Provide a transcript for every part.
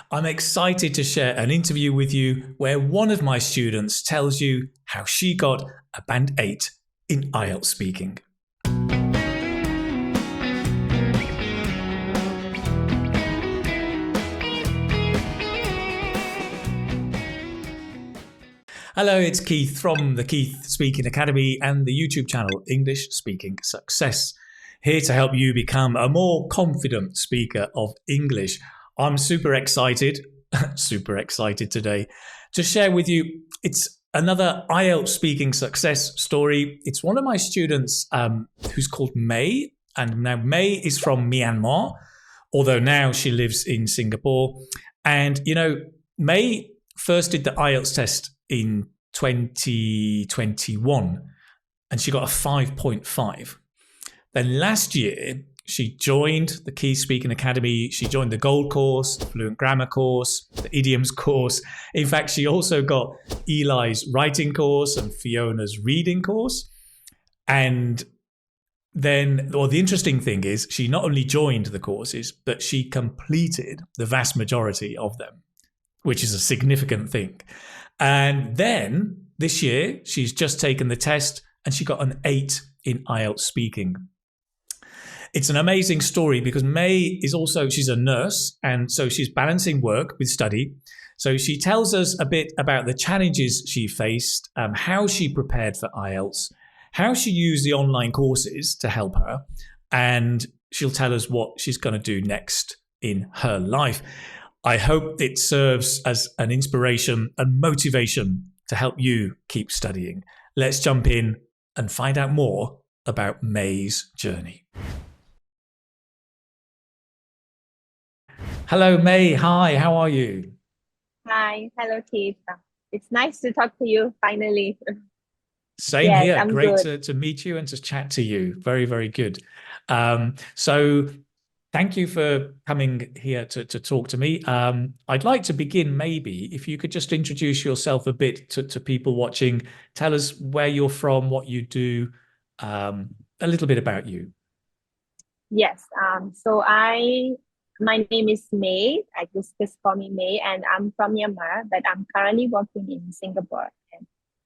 I'm excited to share an interview with you where one of my students tells you how she got a Band 8 in IELTS speaking. Hello, it's Keith from the Keith Speaking Academy and the YouTube channel English Speaking Success. Here to help you become a more confident speaker of English. I'm super excited today to share with you. It's another IELTS speaking success story. It's one of my students who's called May. And now May is from Myanmar, although now she lives in Singapore. And, you know, May first did the IELTS test in 2021 and she got a 5.5. Then last year, she joined the Keith Speaking Academy. She joined the Gold course, the Fluent Grammar course, the Idioms course. In fact, she also got Eli's writing course and Fiona's reading course. And then, well, the interesting thing is she not only joined the courses, but she completed the vast majority of them, which is a significant thing. And then this year, she's just taken the test and she got an 8 in IELTS speaking. It's an amazing story because May is also, she's a nurse, and so she's balancing work with study. So she tells us a bit about the challenges she faced, how she prepared for IELTS, how she used the online courses to help her, and she'll tell us what she's going to do next in her life. I hope it serves as an inspiration and motivation to help you keep studying. Let's jump in and find out more about May's journey. Hello, May. Hi, how are you? Hi, hello, Keith. It's nice to talk to you finally. Same Yes, here. I'm Great good. to meet you and to chat to you. Very, very good. So thank you for coming here to talk to me. I'd like to begin maybe if you could just introduce yourself a bit to people watching. Tell us where you're from, what you do, a little bit about you. Yes, my name is May. I just call me May, and I'm from Myanmar, but I'm currently working in Singapore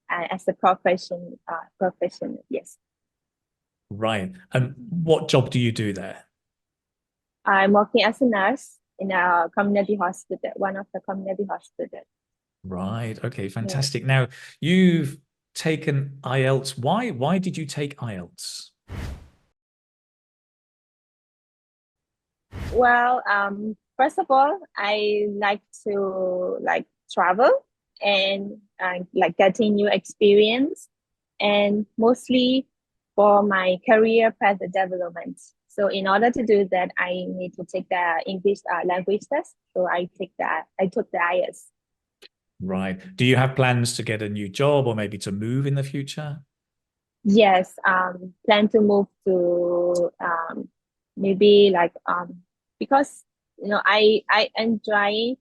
and as a professional. Yes, Right. And what job do you do there? I'm working as a nurse in a community hospital, one of the community hospitals. Right. Okay, Yes. fantastic. Now, you've taken IELTS. Why did you take IELTS? Well, first of all, I like to travel and like getting new experience, and mostly for my career path development. So in order to do that, I need to take the English language test. So I took the IELTS. Right. Do you have plans to get a new job or maybe to move in the future? Yes, plan to move to maybe because I enjoy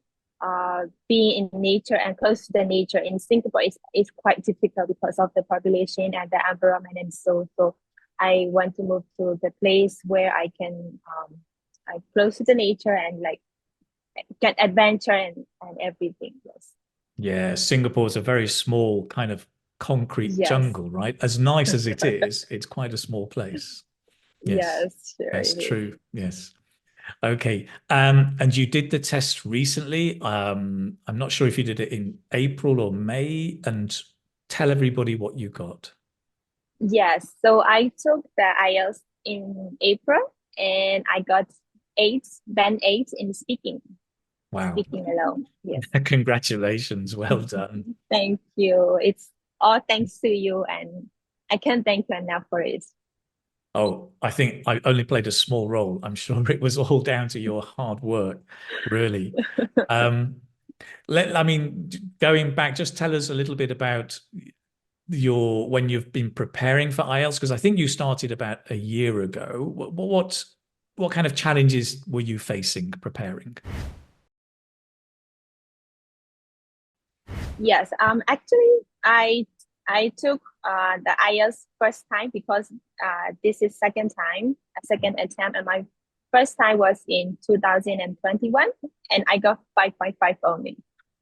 being in nature and close to the nature. In Singapore is quite difficult because of the population and the environment, and so I want to move to the place where I can I close to the nature and like get adventure and everything. Yes. Yeah, Singapore's a very small kind of concrete Yes. jungle, right? As nice as it is, it's quite a small place. Yes, Yes, sure that's it is. true. Yes. Okay. And you did the test recently. I'm not sure if you did it in April or May, and tell everybody what you got. Yes, so I took the IELTS in April and I got band 8 in Wow. speaking alone. Yes. Congratulations. Well done. Thank you. It's all thanks to you, and I can't thank you enough for it. Oh, I think I only played a small role. I'm sure it was all down to your hard work, really. Um, I mean, going back, just tell us a little bit about when you've been preparing for IELTS, because I think you started about a year ago. What kind of challenges were you facing preparing? Yes, actually, I took the IELTS first time because this is second attempt, and my first time was in 2021, and I got 5.5 only.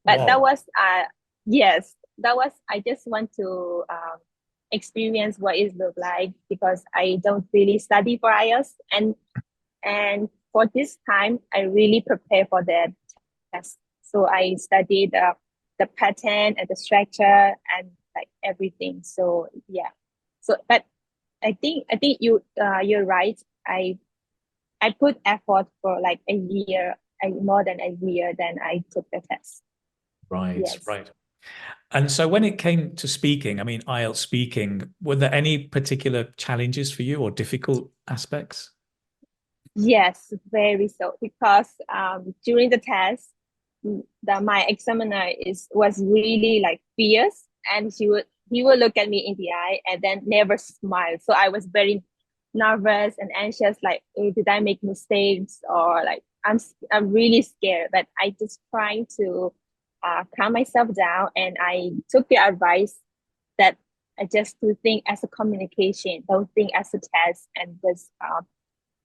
But that Wow. was yes, that was, I just want to experience what it look like, because I don't really study for IELTS, and for this time I really prepare for that test. So I studied the pattern and the structure and like everything. So yeah. So but I think you're right. I put effort for like a year, more than a year, then I took the test. Right, Yes. right. And so when it came to speaking, I mean, IELTS speaking, were there any particular challenges for you or difficult aspects? Yes, very so. Because during the test, my examiner was really like fierce, and he would look at me in the eye and then never smile. So I was very nervous and anxious, like, did I make mistakes, or like I'm really scared. But I just trying to calm myself down, and I took the advice that I just to think as a communication, don't think as a test, and just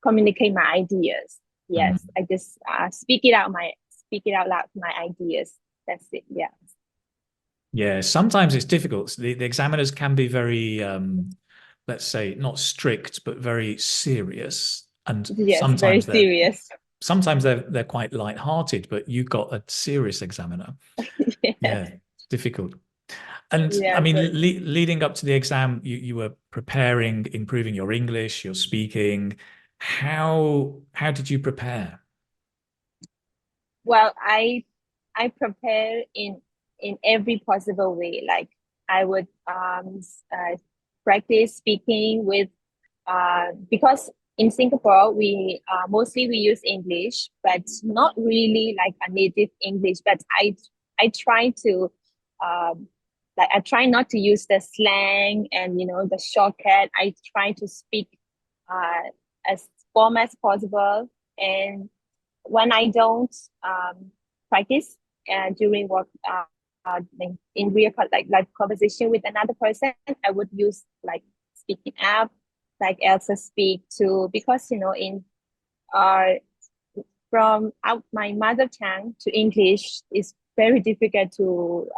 communicate my ideas. Mm. Yes, I just speak it out loud, my ideas. That's it. Yeah. Yeah, sometimes it's difficult. The examiners can be very, let's say, not strict, but very serious. And Yes, very serious. sometimes they're quite light-hearted, but you've got a serious examiner. Yeah, Yes. it's difficult. And I Yes. mean, leading up to the exam, you were preparing, improving your English, your speaking. How did you prepare? Well, I prepare in every possible way. Like I would practice speaking with because in Singapore we mostly use English, but not really like a native English. But I try to um, I try not to use the slang and the shortcut. I try to speak uh, as form as possible. And when I don't practice during work, in real like conversation with another person, I would use like speaking app like Elsa Speak too, because in uh from out my mother tongue to English is very difficult to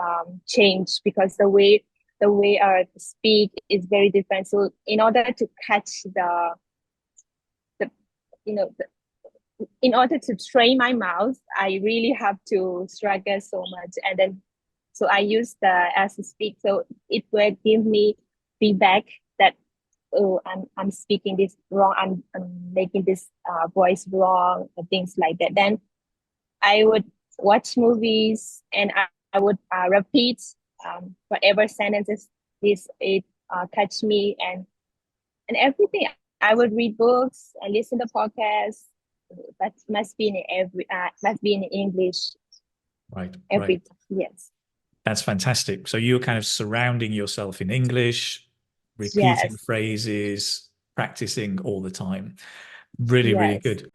change, because the way I speak is very different. So in order to catch the you know the, in order to train my mouth, I really have to struggle so much. And then, so I use the as to speak. So it will give me feedback that, oh, I'm speaking this wrong. I'm making this voice wrong, and things like that. Then I would watch movies, and I would repeat whatever sentences this it catch me, and everything. I would read books and listen to podcasts, but must be in English. Right, right. Every Yes, That's fantastic. So you're kind of surrounding yourself in English, repeating yes, phrases, practicing all the time. Really, really yes, good.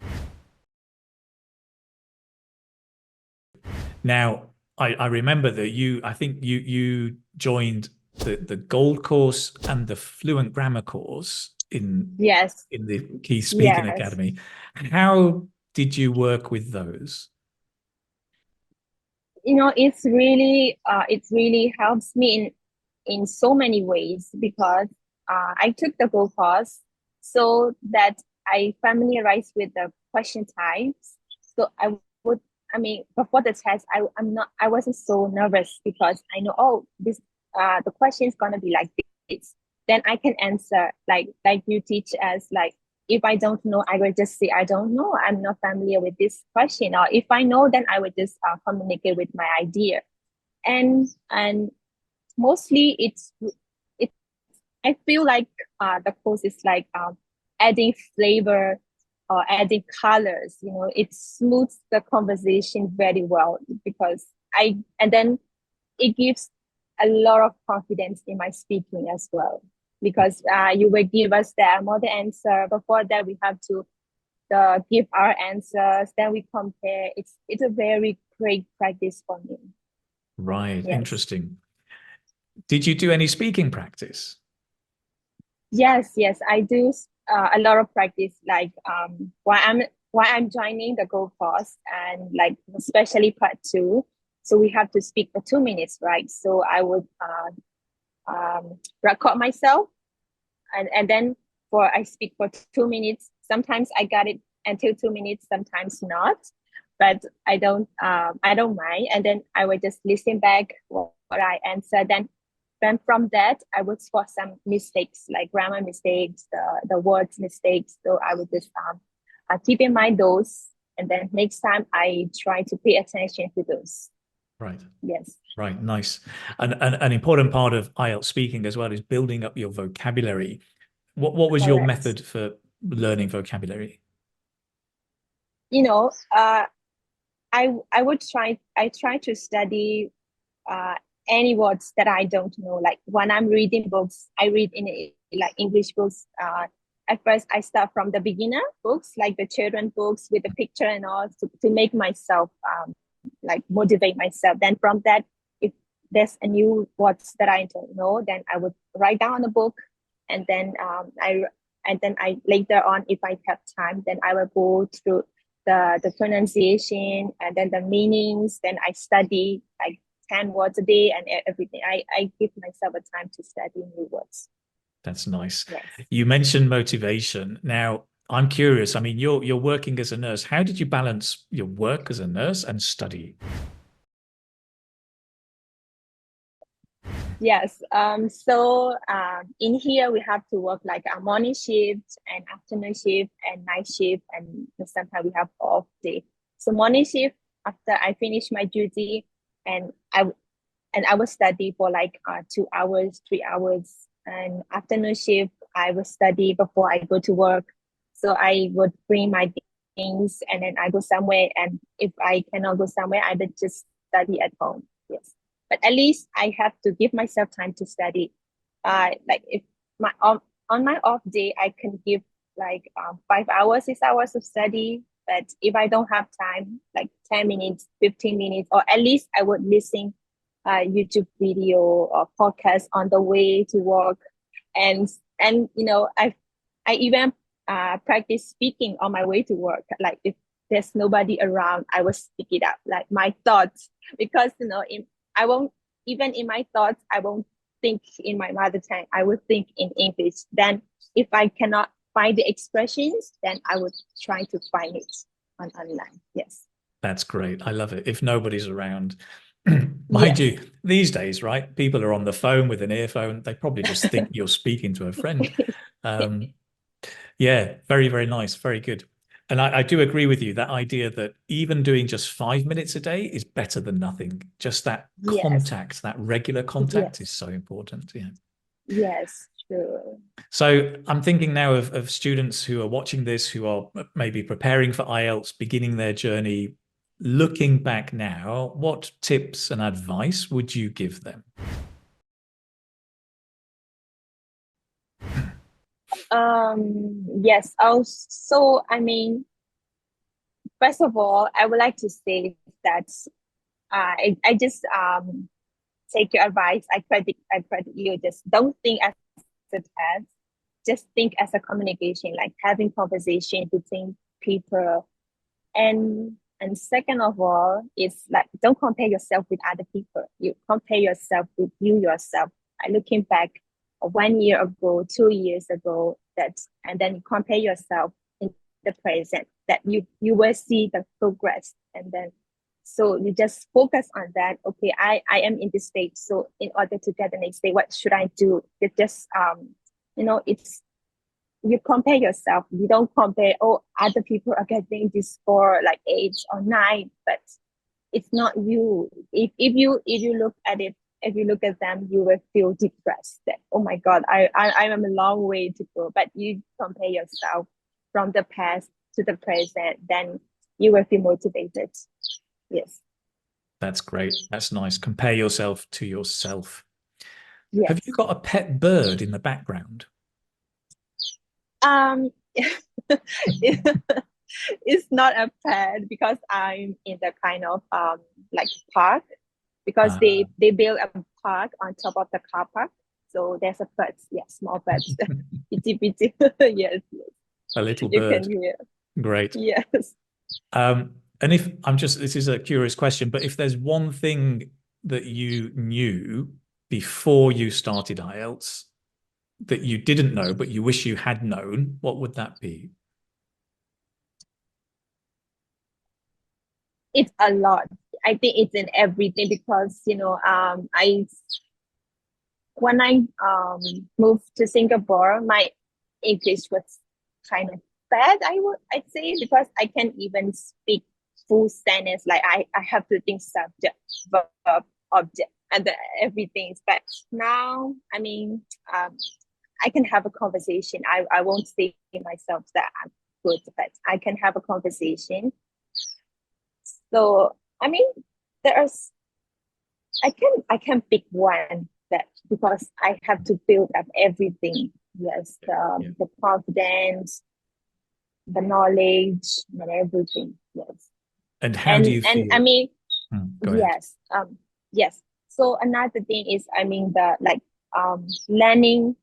Now, I remember that I think you joined the gold course and the fluent grammar course yes, in the Key Speaking yes. Academy. How did you work with those? It's really helps me in so many ways, because I took the Go course so that I familiarize with the question types. So would, before the test, I wasn't so nervous, because I know, oh, this the question is gonna be like this. Then I can answer like you teach us, like if I don't know, I will just say I don't know. I'm not familiar with this question. Or if I know, then I will just communicate with my idea. And mostly it I feel like the course is like adding flavor or adding colors. It smooths the conversation very well, because I and then it gives a lot of confidence in my speaking as well, because you will give us the model answer. Before that, we have to give our answers, then we compare. It's a very great practice for me. Right, Yes. interesting. Did you do any speaking practice? Yes, I do a lot of practice. Like while I'm why I'm joining the Gold course, and like especially part 2. So we have to speak for 2 minutes, right? So I would record myself, and then for I speak for 2 minutes. Sometimes I got it until 2 minutes, sometimes not, but I don't mind. And then I would just listen back what I answer. Then from that I would spot some mistakes like grammar mistakes, the words mistakes. So I would just keep in mind those, and then next time I try to pay attention to those. Right. Yes. Right. Nice. And an important part of IELTS speaking as well is building up your vocabulary. What was your Correct. method for learning vocabulary? You know, I try to study uh, any words that I don't know. Like when I'm reading books, I read in like English books. At first, I start from the beginner books, like the children books with the picture and all, to make myself like motivate myself. Then from that, if there's a new words that I don't know, then I would write down on the book, and then I later on, if I have time, then I will go through the pronunciation and then the meanings. Then I study like 10 words a day and everything. I give myself a time to study new words. That's nice. Yes. You mentioned motivation. Now, I'm curious. I mean, you're working as a nurse. How did you balance your work as a nurse and study? Yes. In here we have to work like a morning shift and afternoon shift and night shift, and sometimes we have off day. So morning shift, after I finish my duty, and I will study for like 2 hours, 3 hours. And afternoon shift, I will study before I go to work. So I would bring my things and then I go somewhere. And if I cannot go somewhere, I would just study at home. Yes. But at least I have to give myself time to study. Like if my on my off day, I can give like 5 hours, 6 hours of study. But if I don't have time, like 10 minutes, 15 minutes, or at least I would listen YouTube video or podcast on the way to work, and I even practice speaking on my way to work. Like if there's nobody around, I will speak it up, like my thoughts, because I won't even in my thoughts I won't think in my mother tongue. I will think in English. Then if I cannot find the expressions, then I would try to find it online. Yes. That's great. I love it. If nobody's around, mind Yes. you, these days, right? People are on the phone with an earphone. They probably just think you're speaking to a friend. Um, yeah, very, very nice. Very good. And I do agree with you. That idea that even doing just 5 minutes a day is better than nothing. Just that Yes. contact, that regular contact is Yes. so important. Yeah. Yes. True. So I'm thinking now of students who are watching this, who are maybe preparing for IELTS, beginning their journey. Looking back now, what tips and advice would you give them? Yes. Also, I mean, first of all, I would like to say that I just take your advice. I credit you. Just don't think as a test. Just think as a communication, like having conversation between people. And second of all, it's like don't compare yourself with other people. You compare yourself with you yourself. I looking back 1 year ago, 2 years ago, and then you compare yourself in the present, that you will see the progress. And then so you just focus on that. Okay, I am in this stage. So in order to get the next stage, what should I do? It just it's you compare yourself. You don't compare, oh, other people are getting this score like 8 or 9, but it's not you. If you look at it, if you look at them, you will feel depressed that, oh my God, I am a long way to go. But you compare yourself from the past to the present, then you will feel motivated. Yes. That's great. That's nice. Compare yourself to yourself. Have you Yes. got a pet bird in the background? Um it's not a pet because I'm in the kind of like park, because Uh, they build a park on top of the car park. So there's a bird, yeah, small birds. Itty bitty. Yes, yes. a little You can bird. hear. Great. Yes. And if I'm just, this is a curious question, but if there's one thing that you knew before you started IELTS that you didn't know, but you wish you had known, what would that be? It's a lot. I think it's in everything because I when I moved to Singapore, my English was kind of bad. I'd say because I can't even speak full sentence. Like I have to think subject, verb, object, and then everything. But now, I mean, I can have a conversation. I won't say myself that I'm good, but I can have a conversation. So I mean, there's I can pick one that because I have to build up everything. Yes, the confidence, the knowledge, and everything. Yes, And how do you and I feel? mean, Go ahead. yes, yes. So another thing is, I mean, the like learning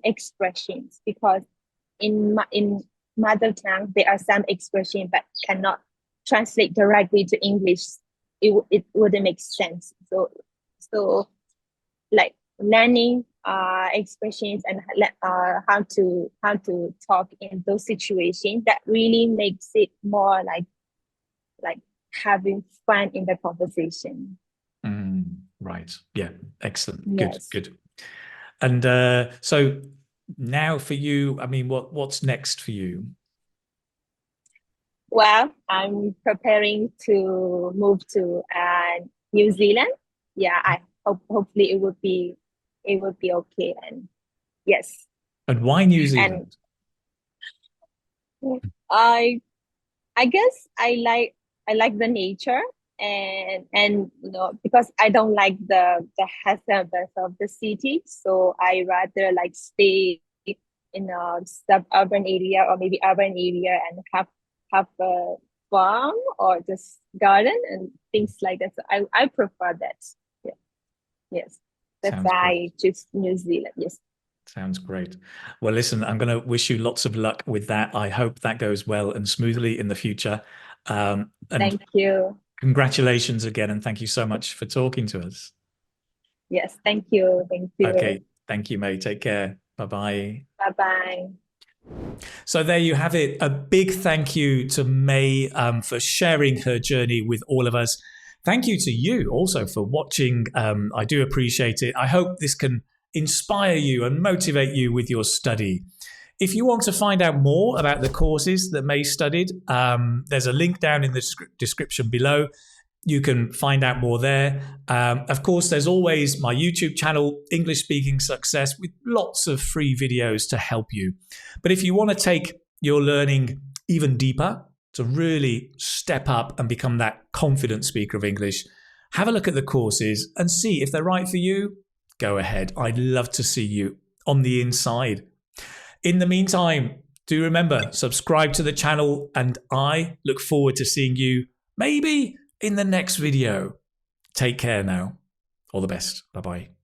expressions because in mother tongue there are some expressions that cannot translate directly to English. It wouldn't make sense. So like learning expressions and how to talk in those situations that really makes it more like having fun in the conversation. Right. Yeah. Excellent. Good. Yes. Good. And so now for you, I mean, what's next for you? Well, I'm preparing to move to New Zealand. Yeah, I hopefully it would be okay. And yes, And why New and Zealand? I I guess I like the nature, and because I don't like the hassle and bustle of the city, so I rather like stay in a suburban area or maybe urban area and have a farm or just garden and things like that. So I prefer that. Yeah. Yes. That's Sounds why great. I choose New Zealand. Yes. Sounds great. Well, listen, I'm going to wish you lots of luck with that. I hope that goes well and smoothly in the future. And Thank you. congratulations again. And thank you so much for talking to us. Yes. Thank you. Thank you. Okay. Thank you, May. Take care. Bye bye. Bye bye. So there you have it. A big thank you to May for sharing her journey with all of us. Thank you to you also for watching. I do appreciate it. I hope this can inspire you and motivate you with your study. If you want to find out more about the courses that May studied, there's a link down in the description below. You can find out more there. Of course, there's always my YouTube channel, English Speaking Success, with lots of free videos to help you. But if you want to take your learning even deeper, to really step up and become that confident speaker of English, have a look at the courses and see if they're right for you. Go ahead. I'd love to see you on the inside. In the meantime, do remember, subscribe to the channel, and I look forward to seeing you maybe in the next video. Take care now. All the best. Bye-bye.